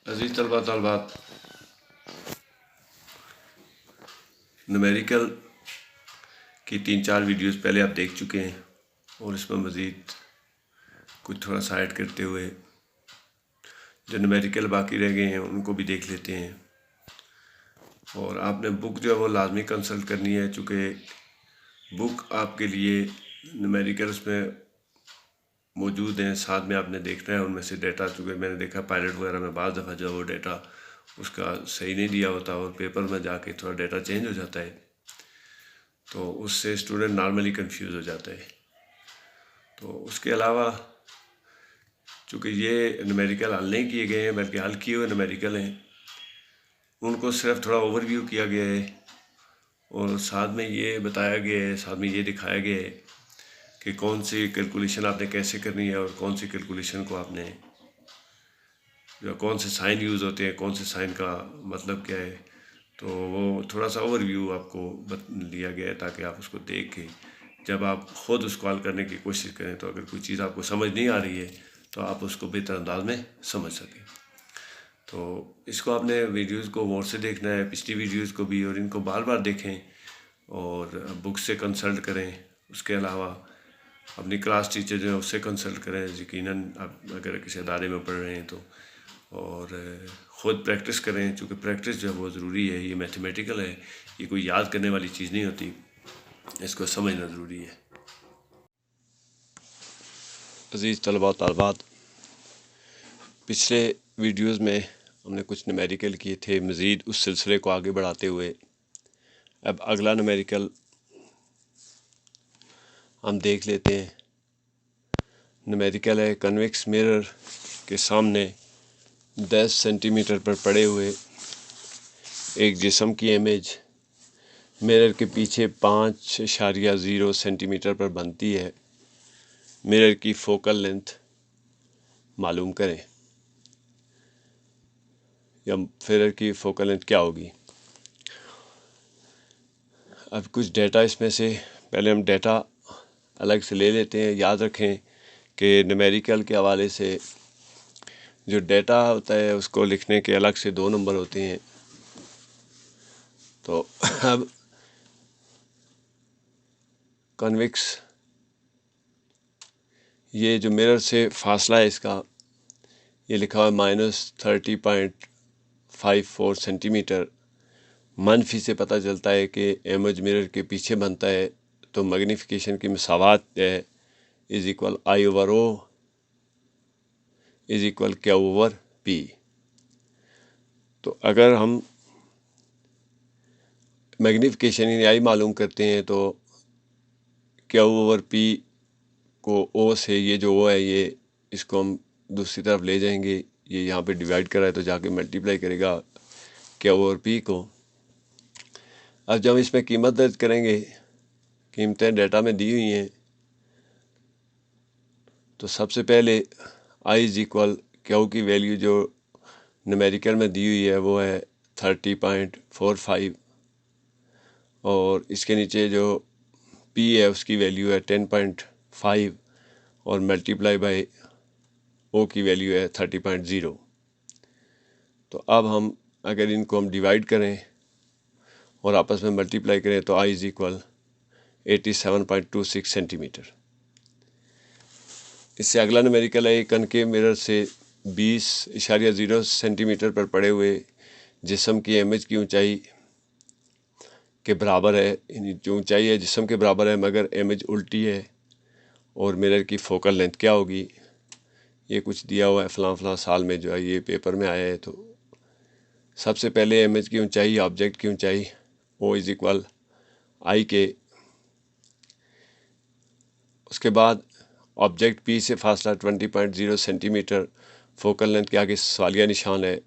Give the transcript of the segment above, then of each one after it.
अजीज़ तलबा तलबात, न्यूमेरिकल की 3-4 वीडियोस पहले आप देख चुके हैं और इसमें मज़ीद कुछ थोड़ा सा ऐड करते हुए जो न्यूमेरिकल बाकी रह गए हैं उनको भी देख लेते हैं। और आपने बुक जो है वो लाजमी कंसल्ट करनी है, चूँकि बुक आपके लिए न्यूमेरिकल्स में मौजूद हैं, साथ में आपने देखना है उनमें से डेटा। चूँकि मैंने देखा पायलट वगैरह में बाज़ दफ़ा जो वो डेटा उसका सही नहीं दिया होता और पेपर में जाके थोड़ा डेटा चेंज हो जाता है, तो उससे स्टूडेंट नॉर्मली कंफ्यूज हो जाता है। तो उसके अलावा चूँकि ये न्यूमेरिकल हल नहीं किए गए हैं बल्कि हल किए हुए न्यूमेरिकल हैं, उनको सिर्फ थोड़ा ओवरव्यू किया गया है और साथ में ये बताया गया है, साथ में ये दिखाया गया है कि कौन सी कैलकुलेशन आपने कैसे करनी है और कौन सी कैलकुलेशन को आपने जो कौन से साइन यूज़ होते हैं, कौन से साइन का मतलब क्या है। तो वो थोड़ा सा ओवरव्यू आपको लिया गया है ताकि आप उसको देख के जब आप ख़ुद उसको हल करने की कोशिश करें तो अगर कोई चीज़ आपको समझ नहीं आ रही है तो आप उसको बेहतर अंदाज में समझ सकें। तो इसको आपने वीडियोज़ को गौर से देखना है, पिछली वीडियोज़ को भी, और इनको बार बार देखें और बुक से कंसल्ट करें। उसके अलावा अपनी क्लास टीचर जो है उससे कंसल्ट करें, यकीनन आप अगर किसी अदारे में पढ़ रहे हैं तो, और ख़ुद प्रैक्टिस करें, चूँकि प्रैक्टिस जो है बहुत ज़रूरी है। ये मैथमेटिकल है, ये कोई याद करने वाली चीज़ नहीं होती, इसको समझना ज़रूरी है। अज़ीज़ तलबा तलबात, पिछले वीडियोज़ में हमने कुछ न्यूमेरिकल किए थे, मज़ीद उस सिलसिले को आगे बढ़ाते हुए अब अगला न्यूमेरिकल हम देख लेते हैं। न्यूमेरिकल है कन्वेक्स मिरर के सामने 10 सेंटीमीटर पर पड़े हुए एक जिस्म की इमेज मिरर के पीछे 5.0 सेंटीमीटर पर बनती है। मिरर की फोकल लेंथ मालूम करें, या मिरर की फोकल लेंथ क्या होगी। अब कुछ डेटा इसमें से पहले हम डेटा अलग से ले लेते हैं। याद रखें कि न्यूमेरिकल के हवाले से जो डेटा होता है उसको लिखने के अलग से 2 नंबर होते हैं। तो अब कन्वेक्स, ये जो मिरर से फासला है इसका, ये लिखा हुआ है -30.54 सेंटीमीटर। मनफी से पता चलता है कि इमेज मिरर के पीछे बनता है, तो मैग्नीफिकेशन की मसावात है is equal I/O is equal Q/P। तो अगर हम मैग्नीफिकेशन यानी आई मालूम करते हैं तो Q/P को O से, ये जो O है ये इसको हम दूसरी तरफ ले जाएंगे, ये यहाँ पे डिवाइड कर रहा है तो जाके मल्टीप्लाई करेगा Q/P को। अब जब इसमें कीमत दर्ज करेंगे, कीमतें डेटा में दी हुई हैं, तो सबसे पहले I इज़ इक्वल Q की वैल्यू जो न्यूमेरिकल में दी हुई है वो है 30.45, और इसके नीचे जो P है उसकी वैल्यू है 10.5 और मल्टीप्लाई बाय O की वैल्यू है 30.0। तो अब हम अगर इनको हम डिवाइड करें और आपस में मल्टीप्लाई करें तो I इज़ इक्वल 87.26 सेंटीमीटर। इससे अगला न्यूमेरिकल है कनकेव मिरर से 20.0 सेंटीमीटर पर पड़े हुए जिस्म की इमेज की ऊंचाई के बराबर है। जो ऊंचाई है जिस्म के बराबर है मगर इमेज उल्टी है, और मिरर की फोकल लेंथ क्या होगी। ये कुछ दिया हुआ है फ़लाँ साल में जो है ये पेपर में आया है। तो सबसे पहले इमेज की ऊंचाई, ऑब्जेक्ट की ऊंचाई O इज़ इक्वल I के, उसके बाद ऑब्जेक्ट P से फासला 20.0 सेंटीमीटर, फोकल लेंथ के आगे सवालिया निशान है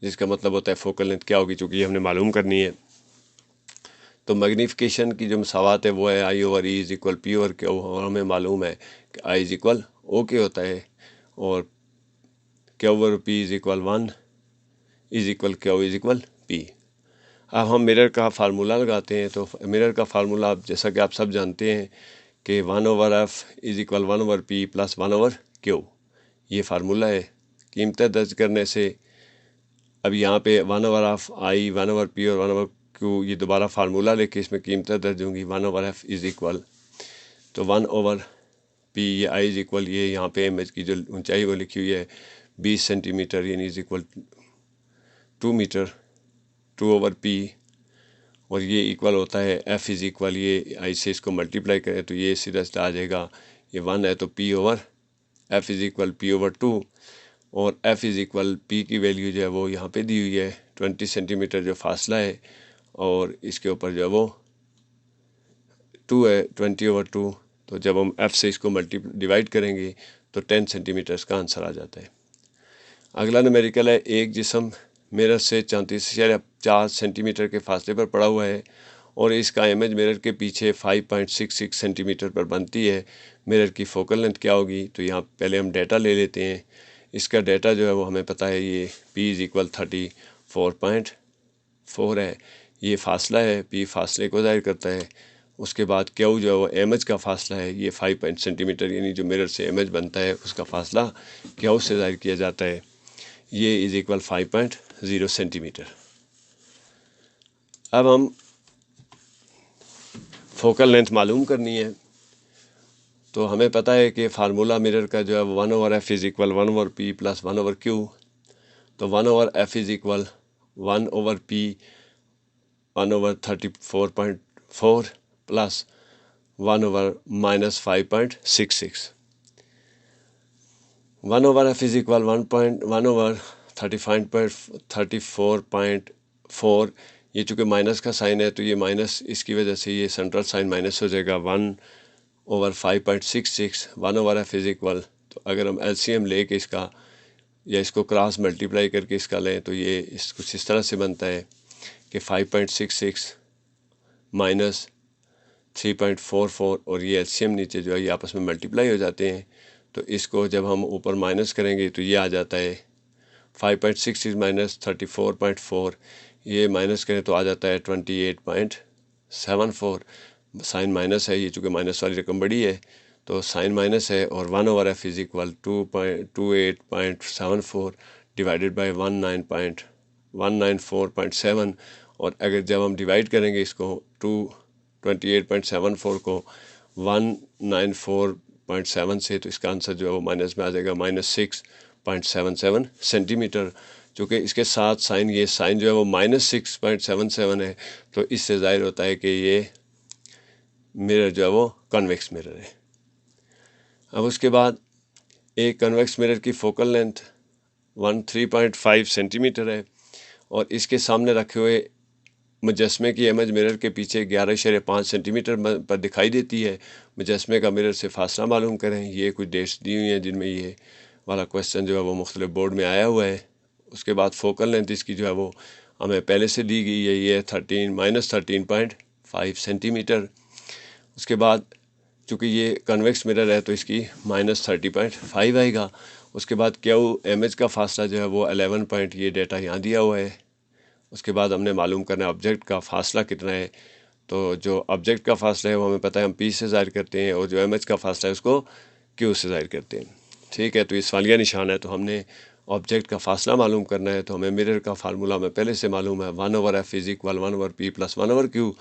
जिसका मतलब होता है फोकल लेंथ क्या होगी, चूँकि ये हमने मालूम करनी है। तो मैग्नीफिकेशन की जो मसावात है वो है I/E इज़ इक्वल P/Q, और हमें मालूम है कि I इज़ इक्वल OK होता है और Q/P is equal 1 is equal Q is equal P। अब हम मिरर का फार्मूला लगाते हैं। तो मिरर का फार्मूला आप जैसा कि आप सब जानते हैं कि 1/f is equal 1/P plus 1/Q, ये फार्मूला है कीमतें दर्ज करने से अब यहाँ पे 1/i 1/p और 1/q ये दोबारा फार्मूला लेके इसमें कीमतें दर्ज होंगी। 1/f इज़ इक्वल तो 1/p ये i इज़ इक्वल ये यहाँ पे इमेज की जो ऊंचाई वो लिखी हुई है 20 सेंटीमीटर यानी इज़ इक्वल 2 मीटर 2/p और ये इक्वल होता है f इज़ इक्वल ये i से इसको मल्टीप्लाई करें तो ये सीधा सीधा आ जाएगा ये 1 है तो p/f इज़ इक्वल p/2 और f इज़ इक्वल p की वैल्यू जो है वो यहाँ पे दी हुई है 20 सेंटीमीटर जो फासला है और इसके ऊपर जो है वो 2 है 20/2 तो जब हम f से इसको डिवाइड करेंगे तो 10 सेंटीमीटर का आंसर आ जाता है। अगला न्यूमेरिकल है एक जिस्म मिरर से 34.4 सेंटीमीटर के फासले पर पड़ा हुआ है और इसका इमेज मिरर के पीछे 5.66 सेंटीमीटर पर बनती है। मिरर की फोकल लेंथ क्या होगी? तो यहाँ पहले हम डाटा ले लेते हैं। इसका डाटा जो है वो हमें पता है ये p इज़ इक्वल 34.4 है। ये फासला है, p फासले को ज़ाहिर करता है। उसके बाद q जो है वो इमेज का फासला है, ये 5 सेंटीमीटर यानी जो मिरर से इमेज बनता है उसका फासला q से ज़ाहिर किया जाता है। ये इज़ इक्वल 5.0 सेंटीमीटर। अब हम फोकल लेंथ मालूम करनी है तो हमें पता है कि फार्मूला मिरर का जो है 1/f is equal 1/p plus 1/q। तो 1/f is equal 1/p 1/34.4 plus 1/-5.66। 1/f is equal 1/34.4 ये चूँकि माइनस का साइन है तो ये माइनस इसकी वजह से ये सेंट्रल साइन माइनस हो जाएगा 1/5.66। 1/f इज़ इक्वल तो अगर हम LCM ले के इसका या इसको क्रॉस मल्टीप्लाई करके इसका लें तो ये कुछ इस तरह से बनता है कि 5.66 माइनस 3.44 और ये LCM नीचे जो है ये आपस में मल्टीप्लाई हो जाते हैं। तो इसको जब हम ऊपर माइनस करेंगे तो ये आ जाता है 5.66 माइनस 34.4 ये माइनस करें तो आ जाता है 28.74। साइन माइनस है, ये चूँकि माइनस वाली रकम बड़ी है तो साइन माइनस है और 1/f is equal 2.28.74 divided by 194.7 और अगर जब हम डिवाइड करेंगे इसको 228.74 को 194.7 से तो इसका आंसर जो है वो माइनस में आ जाएगा -6.77 सेंटीमीटर। चूँकि इसके साथ साइन ये साइन जो है वो -6.77 है तो इससे ज़ाहिर होता है कि ये मिरर जो है वो कन्वेक्स मिरर है। अब उसके बाद एक कन्वेक्स मिरर की फोकल लेंथ 3.5 सेंटीमीटर है और इसके सामने रखे हुए मुजस्मे की इमेज मिरर के पीछे 11.5 सेंटीमीटर पर दिखाई देती है। मुजस्मे का मिरर से फासला मालूम करें। ये कुछ डेट्स दी हुई हैं जिनमें ये वाला क्वेश्चन जो है वो मुख्तलिफ बोर्ड में आया हुआ है। उसके बाद फोकल लेंथ इसकी जो है वो हमें पहले से दी गई है, ये -13.5 सेंटीमीटर। उसके बाद चूँकि ये कन्वेक्स मिरर है तो इसकी -30.5 आएगा। उसके बाद क्यू इमेज का फासला जो है वो 11 पॉइंट ये डेटा यहाँ दिया हुआ है। उसके बाद हमने मालूम करना है ऑब्जेक्ट का फासला कितना है। तो जो ऑब्जेक्ट का फासला है वो हमें पता है हम p से ज़ाहिर करते हैं और जो इमेज का फासला है उसको q से ज़ाहिर करते हैं। ठीक है, तो ये सवालिया निशान है तो हमने ऑब्जेक्ट का फासला मालूम करना है तो हमें मिरर का फार्मूला में पहले से मालूम है 1/f is equal 1/p plus 1/q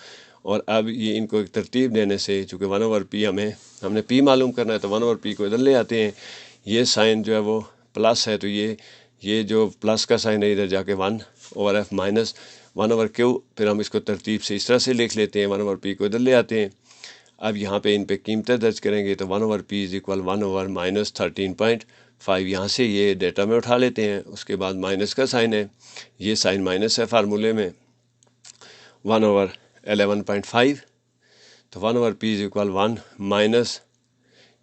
और अब ये इनको एक तरतीब देने से चूँकि 1/p हमने p मालूम करना है तो 1/p को इधर ले आते हैं। ये साइन जो है वो प्लस है तो ये जो प्लस का साइन है इधर जाके 1/f माइनस 1/q फिर हम इसको तरतीब से इस तरह से लिख लेते हैं। 1/p को इधर ले आते हैं। अब यहाँ पे इन पे कीमतें दर्ज करेंगे तो 1/p इज़ इक्वल 1/-13.5 यहाँ से ये डेटा में उठा लेते हैं। उसके बाद माइनस का साइन है, ये साइन माइनस है फार्मूले में 1/11.5 तो 1/p इज़ इक्वल 1 माइनस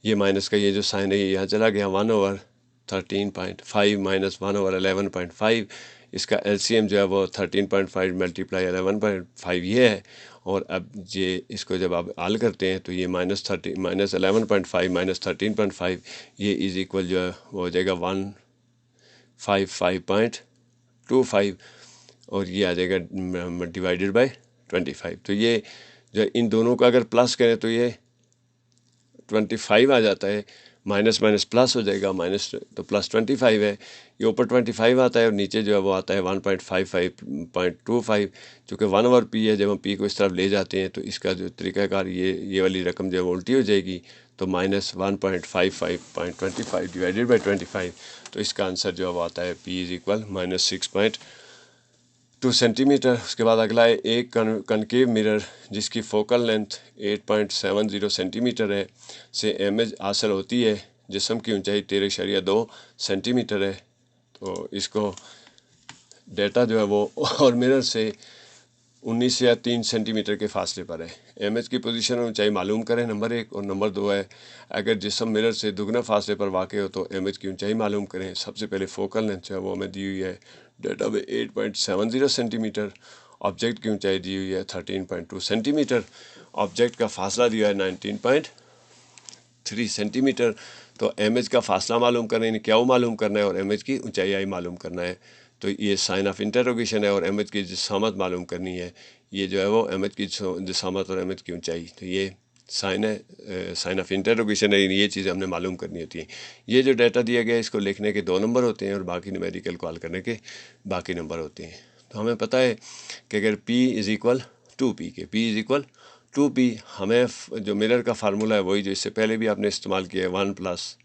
ये माइनस का ये जो साइन है ये यहाँ चला गया 1/13.5 माइनस 1/11.5 इसका LCM जो है वो 13.5 मल्टीप्लाई 11.5 ये है। और अब ये इसको जब आप हल करते हैं तो ये -11.5 माइनस 13.5 ये इज़ इक्वल जो है वो हो जाएगा 155.25 और ये आ जाएगा डिवाइडेड बाय 25। तो ये जो इन दोनों का अगर प्लस करें तो ये 25 आ जाता है माइनस माइनस प्लस हो जाएगा, माइनस तो प्लस 25 है, ये ऊपर 25 आता है और नीचे जो है वो आता है 1.55.25, चूँकि 1/p है। जब हम p को इस तरफ ले जाते हैं तो इसका जो तरीक़ाकार ये वाली रकम जो है वो उल्टी हो जाएगी, तो माइनस 1.55.25 डिवाइडेड बाई 25, तो इसका आंसर जो है वो आता है p इज़ इक्वल -6.2 सेंटीमीटर। उसके बाद अगला है एक कनकेव मिरर जिसकी फोकल लेंथ 8.70 सेंटीमीटर है से इमेज हासिल होती है, जिस्म की ऊंचाई 13.2 सेंटीमीटर है। तो इसको डेटा जो है वो और मिरर से 19 या 3 सेंटीमीटर के फासले पर है। इमेज की पोजीशन और ऊंचाई मालूम करें, नंबर 1। और नंबर 2 है अगर जिस्म मिरर से दुगना फासले पर वाक़ हो तो इमेज की ऊंचाई मालूम करें। सबसे पहले फोकल लेंथ जो है वो हमें दी हुई है डेटा में 8.70 सेंटीमीटर, ऑब्जेक्ट की ऊंचाई दी हुई है 13.2 सेंटीमीटर, ऑब्जेक्ट का फासला दिया है 19.3 सेंटीमीटर। तो इमेज का फासला मालूम करना है, क्या वो मालूम करना है, और इमेज की ऊंचाई आई मालूम करना है। तो ये साइन ऑफ इंटरोगेशन है और इमेज की जिसामत मालूम करनी है। ये जो है वो इमेज की जिसामत और इमेज की ऊंचाई, तो ये साइन है, साइन ऑफ इंटरोगेशन है। ये चीज़ें हमने मालूम करनी होती हैं। ये जो डाटा दिया गया है इसको लिखने के 2 नंबर होते हैं और बाकी न्यूमेरिकल को हल करने के बाकी नंबर होते हैं। तो हमें पता है कि अगर p इज़ इक्वल 2p के p इज़ इक्वल 2p, हमें जो मिरर का फार्मूला है वही जो इससे पहले भी आपने इस्तेमाल किया है, 1 +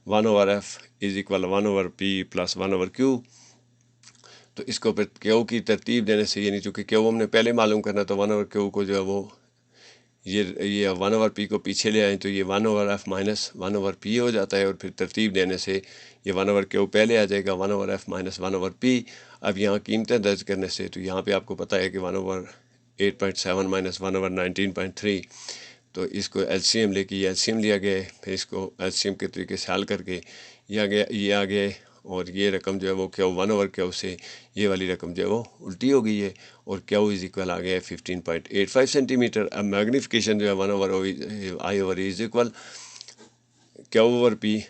1/f is equal 1/p + 1/q। तो इसको फिर क्यू की तरतीब देने से, यानी चूँकि क्यू हमने पहले मालूम करना, तो 1/q को जो है वो ये 1/p को पीछे ले आए तो ये 1/f माइनस 1/p हो जाता है, और फिर तरतीब देने से ये 1/q पहले आ जाएगा, 1/f माइनस 1/p। अब यहाँ कीमतें दर्ज करने से, तो यहाँ पे आपको पता है कि 1/8.7 माइनस 1/19.3, तो इसको एलसीएम लेके ये एलसीएम लिया गया है, फिर इसको एलसीएम के तरीके से हल करके ये आ गया और ये रकम जो है वो क्यू 1/q से ये वाली रकम जो है वो उल्टी हो गई है, और क्यू इज़ इक्वल आ गया है 15.85 सेंटीमीटर। अब मैग्नीफिकेशन जो है 1/i/e इज़ इक्वल q/p,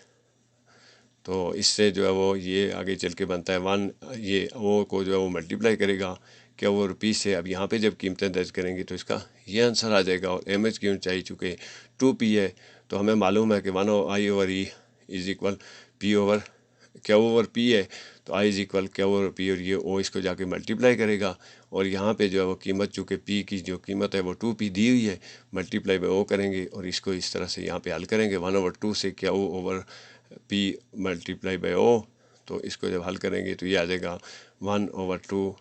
तो इससे जो है वो ये आगे चल के बनता है 1, ये ओ को जो है वो मल्टीप्लाई करेगा q/p से। अब यहाँ पे जब कीमतें दर्ज करेंगे तो इसका ये आंसर आ जाएगा। और इमेज की ऊंचाई चूँकि 2p है तो हमें मालूम है कि 1/i/e इज़ इक्वल q/p है, तो i इज़ इक्वल q/p, और ये o इसको जाके मल्टीप्लाई करेगा, और यहाँ पे जो है वो कीमत चूँकि p की जो कीमत है वो 2p दी हुई है, मल्टीप्लाई बाय o करेंगे और इसको इस तरह से यहाँ पे हल करेंगे 1/2 से q/p मल्टीप्लाई बाय o। तो इसको जब हल करेंगे तो ये आ जाएगा 1/2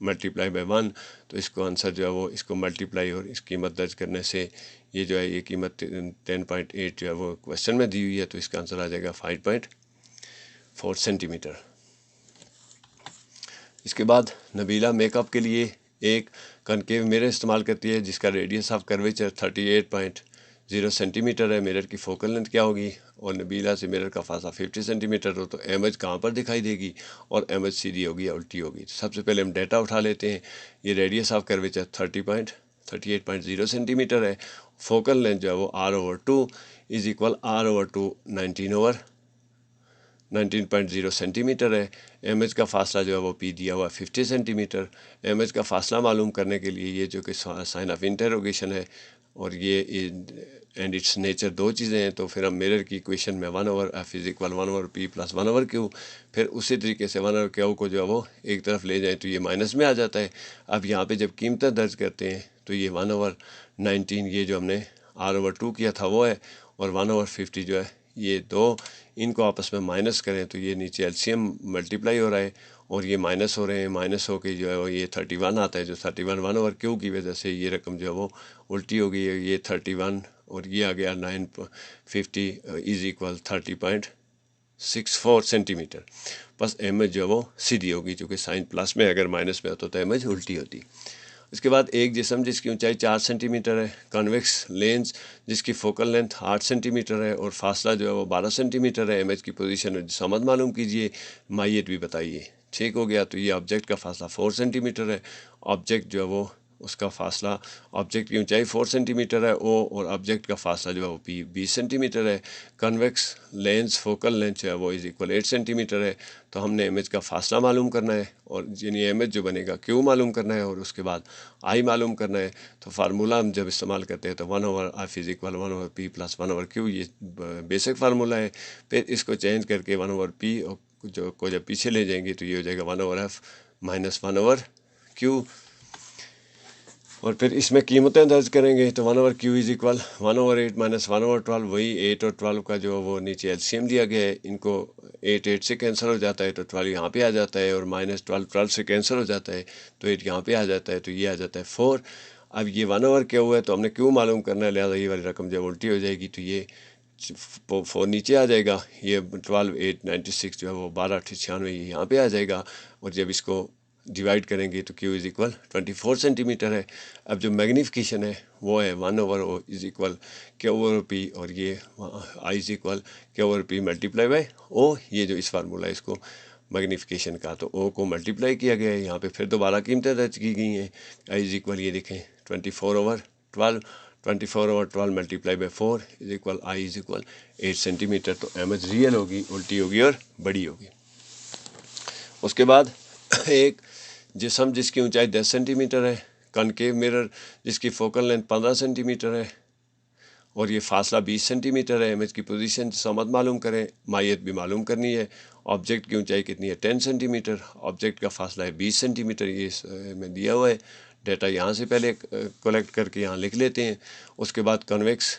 मल्टीप्लाई बाय 1, तो इसको आंसर जो है वो इसको मल्टीप्लाई और इस कीमत दर्ज करने से ये जो है ये कीमत 10.8 जो है वो क्वेश्चन में दी हुई है, तो इसका आंसर आ जाएगा 5.4 सेंटीमीटर। इसके बाद नबीला मेकअप के लिए एक कनकेव मिरर इस्तेमाल करती है जिसका रेडियस ऑफ कर्वेचर 38.0 सेंटीमीटर है। मिरर की फोकल लेंथ क्या होगी, और नबीला से मिरर का फासला 50 सेंटीमीटर हो, तो इमेज कहाँ पर दिखाई देगी, और इमेज सीधी होगी या उल्टी होगी। तो सबसे पहले हम डाटा उठा लेते हैं। ये रेडियस ऑफ कर्वेचर 38.0 सेंटीमीटर है। फोकल लेंथ जो है वो r/2 is equal r/2 19.0 centimetre है। इमेज का फासला जो है वो p दिया हुआ 50 सेंटीमीटर। इमेज का फासला मालूम करने के लिए ये जो कि साइन ऑफ इंटरोगेशन है और ये एंड इट्स नेचर दो चीज़ें हैं, तो फिर हम मिरर की इक्वेशन में 1/f is equal 1/p + 1/q, फिर उसी तरीके से 1/q को जो है वो एक तरफ ले जाएं तो ये माइनस में आ जाता है। अब यहाँ पे जब कीमतें दर्ज करते हैं तो ये 1/19 ये जो हमने r/2 किया था वो है, और 1/50 जो है ये दो, इनको आपस में माइनस करें तो ये नीचे एलसीएम मल्टीप्लाई हो रहा है और ये माइनस हो रहे हैं, माइनस हो के जो है वो ये 31 आता है, जो 31 1/q की वजह से ये रकम जो है वो उल्टी हो गई है। ये 31 और ये आ गया 950 इज़ इक्वल 30.64 सेंटीमीटर। बस इमेज जो है वो सीधी होगी, चूँकि साइन प्लस में अगर माइनस में होता तो इमेज उल्टी होती। इसके बाद एक जिस्म जिसकी ऊंचाई 4 सेंटीमीटर है, कॉन्वेक्स लेंस जिसकी फोकल लेंथ 8 सेंटीमीटर है और फासला जो है वो 12 सेंटीमीटर है। इमेज की पोजीशन और जिसामत मालूम कीजिए, माहियत भी बताइए। ठीक हो गया। तो ये ऑब्जेक्ट का फासला 4 सेंटीमीटर है, ऑब्जेक्ट जो है वो उसका फासला, ऑब्जेक्ट की ऊंचाई 4 सेंटीमीटर है ओ, और ऑब्जेक्ट का फासला जो है वो पी 20 सेंटीमीटर है। कन्वेक्स लेंस फोकल लेंथ जो है वो इज इक्वल 8 सेंटीमीटर है। तो हमने इमेज का फासला मालूम करना है और यानी इमेज जो बनेगा क्यू मालूम करना है और उसके बाद आई मालूम करना है। तो फार्मूला हम जब इस्तेमाल करते हैं तो 1/f is equal 1/p plus 1/q, ये बेसिक फार्मूला है। फिर इसको चेंज करके 1/p जो को जब पीछे ले जाएंगे तो ये हो जाएगा 1/f माइनस 1/q। और फिर इसमें कीमतें दर्ज करेंगे तो 1/q इज इक्वल 1/8 माइनस 1/12, वही 8 और 12 का जो वो नीचे एलसीएम दिया गया है, इनको 8 से कैंसिल हो जाता है तो 12 यहाँ पे आ जाता है, और माइनस 12 से कैंसिल हो जाता है तो 8 यहाँ पे आ जाता है, तो ये आ जाता है 4। अब ये 1/q है तो हमने क्यों मालूम करना है, लिहाजा ये वाली रकम जब उल्टी हो जाएगी तो ये 4 नीचे आ जाएगा, ये 12 8 96 जो है वो 12 8 96 ये यहाँ पे आ जाएगा, और जब इसको डिवाइड करेंगे तो Q इज इक्वल 24 सेंटीमीटर है। अब जो मैग्नीफिकेशन है वो है 1/O इज इक्वल Q/P, और ये I is equal Q/P multiply by O। ये जो इस फार्मूला है इसको मैग्नीफिकेशन का, तो O को मल्टीप्लाई किया गया है, यहाँ पे फिर दोबारा कीमतें दर्ज की गई हैं। I इज इक्वल ये देखें 24/12, 24/12 multiply by 4 is equal I is equal 8 centimetre. तो इमेज रियल होगी, उल्टी होगी और बड़ी होगी। उसके बाद एक जिस्म जिसकी ऊंचाई 10 सेंटीमीटर है, कनकेव मिरर जिसकी फोकल लेंथ 15 सेंटीमीटर है, और ये फासला 20 सेंटीमीटर है। इमेज की पोजीशन समझ मालूम करें, माहियत भी मालूम करनी है। ऑब्जेक्ट की ऊंचाई कितनी है 10 सेंटीमीटर, ऑब्जेक्ट का फासला है 20 सेंटीमीटर, ये में दिया हुआ है। डेटा यहाँ से पहले कलेक्ट करके यहाँ लिख लेते हैं। उसके बाद कन्वेक्स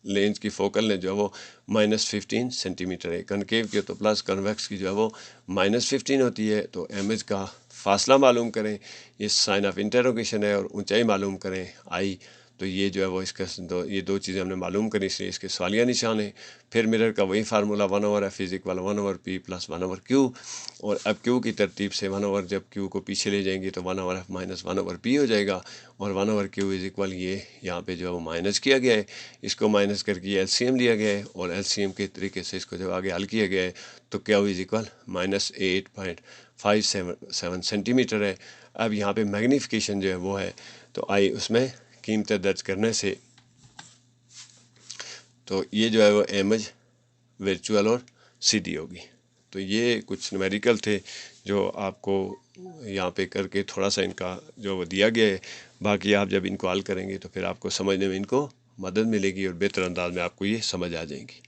लेंस की फोकल लेंथ जो है वो -15 सेंटीमीटर है, कनकेव की तो प्लस, कन्वेक्स की जो है वो -15 होती है। तो इमेज का फासला मालूम करें, ये साइन ऑफ इंटरोगेशन है, और ऊंचाई मालूम करें आई। तो ये जो है वो इसका ये दो चीज़ें हमने मालूम करी, इसलिए इसके सवालिया निशान है। फिर मिरर का वही formula 1/f is equal 1/p plus 1/q, और अब q की तरतीब से 1/, जब q को पीछे ले जाएंगे तो 1/f माइनस 1/p हो जाएगा, और 1/q इज इक्वल ये यहाँ पे जो है वो माइनस किया गया है, इसको माइनस करके एलसीएम लिया गया है, और एलसीएम के तरीके से इसको जब आगे हल किया गया है तो q इज इक्वल -8.57 सेंटीमीटर है। अब यहाँ पे मैग्नीफिकेशन जो है वो है, तो आई उसमें कीमतें दर्ज करने से तो ये जो है वो इमेज वर्चुअल और सीधी होगी। तो ये कुछ न्यूमेरिकल थे जो आपको यहाँ पे करके थोड़ा सा इनका जो वो दिया गया है। बाकी आप जब इनको हल करेंगे तो फिर आपको समझने में इनको मदद मिलेगी और बेहतर अंदाज में आपको ये समझ आ जाएंगी।